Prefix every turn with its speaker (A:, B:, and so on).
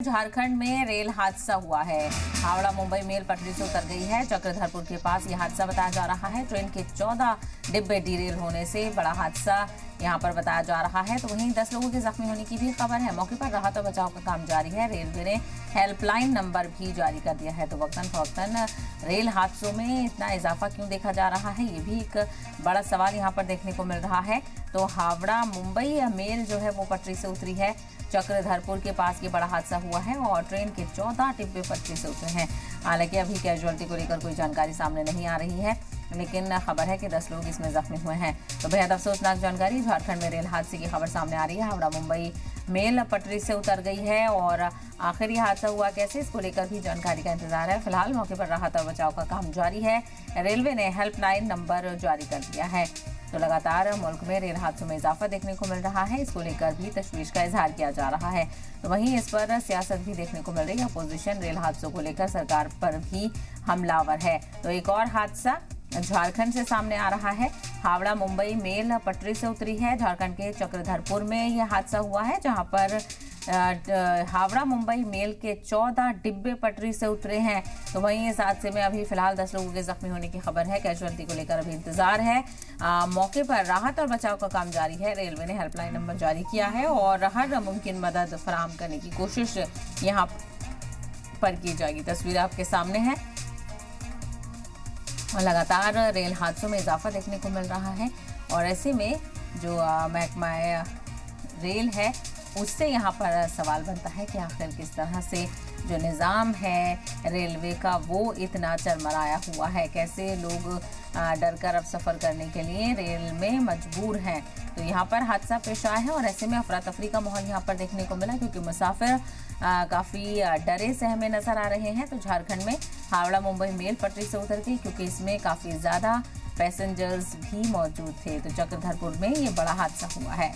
A: झारखंड में रेल हादसा हुआ है। हावड़ा मुंबई मेल पटरी से उतर गई है। चक्रधरपुर के पास यह हादसा बताया जा रहा है। ट्रेन के 14 डिब्बे डीरेल होने से बड़ा हादसा यहां पर बताया जा रहा है। तो वहीं 10 लोगों के जख्मी होने की भी खबर है। मौके पर राहत और बचाव का काम जारी है। रेलवे ने हेल्पलाइन नंबर भी जारी कर दिया है। तो वक्तन रेल हादसों में इतना इजाफा क्यों देखा जा रहा है, ये भी एक बड़ा सवाल यहाँ पर देखने को मिल रहा है। तो हावड़ा मुंबई मेल जो है वो पटरी से उतरी है। चक्रधरपुर के पास ये बड़ा हादसा हुआ है और ट्रेन के 14 डिब्बे पटरी से उतरे हैं। हालांकि अभी कैजुअलिटी को लेकर कोई जानकारी सामने नहीं आ रही है, लेकिन खबर है कि 10 लोग इसमें जख्मी हुए हैं। तो बेहद अफसोसनाक जानकारी, झारखंड में रेल हादसे की खबर सामने आ रही है। हावड़ा मुंबई मेल पटरी से उतर गई है और आखिर ये हादसा हुआ कैसे, इसको लेकर भी जानकारी का इंतजार है। फिलहाल मौके पर राहत और बचाव का काम जारी है। रेलवे ने हेल्पलाइन नंबर जारी कर दिया है। तो लगातार मुल्क में रेल हादसों में इजाफा देखने को मिल रहा है। इसको लेकर भी तशवीश का इजहार किया जा रहा है। तो वहीं इस पर सियासत भी देखने को मिल रही है। अपोजिशन रेल हादसों को लेकर सरकार पर भी हमलावर है। तो एक और हादसा झारखंड से सामने आ रहा है। हावड़ा मुंबई मेल पटरी से उतरी है। झारखंड के चक्रधरपुर में यह हादसा हुआ है, जहां पर हावड़ा मुंबई मेल के 14 डिब्बे पटरी से उतरे हैं। तो वहीं इस हादसे में अभी फिलहाल 10 लोगों के जख्मी होने की खबर है। कैजुअलिटी को लेकर अभी इंतजार है। मौके पर राहत और बचाव का काम जारी है। रेलवे ने हेल्पलाइन नंबर जारी किया है और हर मुमकिन मदद फराहम करने की कोशिश यहाँ पर की जाएगी। तस्वीर आपके सामने है। और लगातार रेल हादसों में इजाफा देखने को मिल रहा है और ऐसे में जो महकमा रेल है उससे यहाँ पर सवाल बनता है कि आखिर किस तरह से जो निज़ाम है रेलवे का वो इतना चरमराया हुआ है। कैसे लोग डर कर अब सफ़र करने के लिए रेल में मजबूर हैं। तो यहाँ पर हादसा पेश आया है और ऐसे में अफरा तफरी का माहौल यहाँ पर देखने को मिला, क्योंकि मुसाफिर काफ़ी डरे सहमे नज़र आ रहे हैं। तो झारखंड में हावड़ा मुंबई मेल पटरी से उतर गई, क्योंकि इसमें काफ़ी ज़्यादा पैसेंजर्स भी मौजूद थे। तो चक्रधरपुर में ये बड़ा हादसा हुआ है।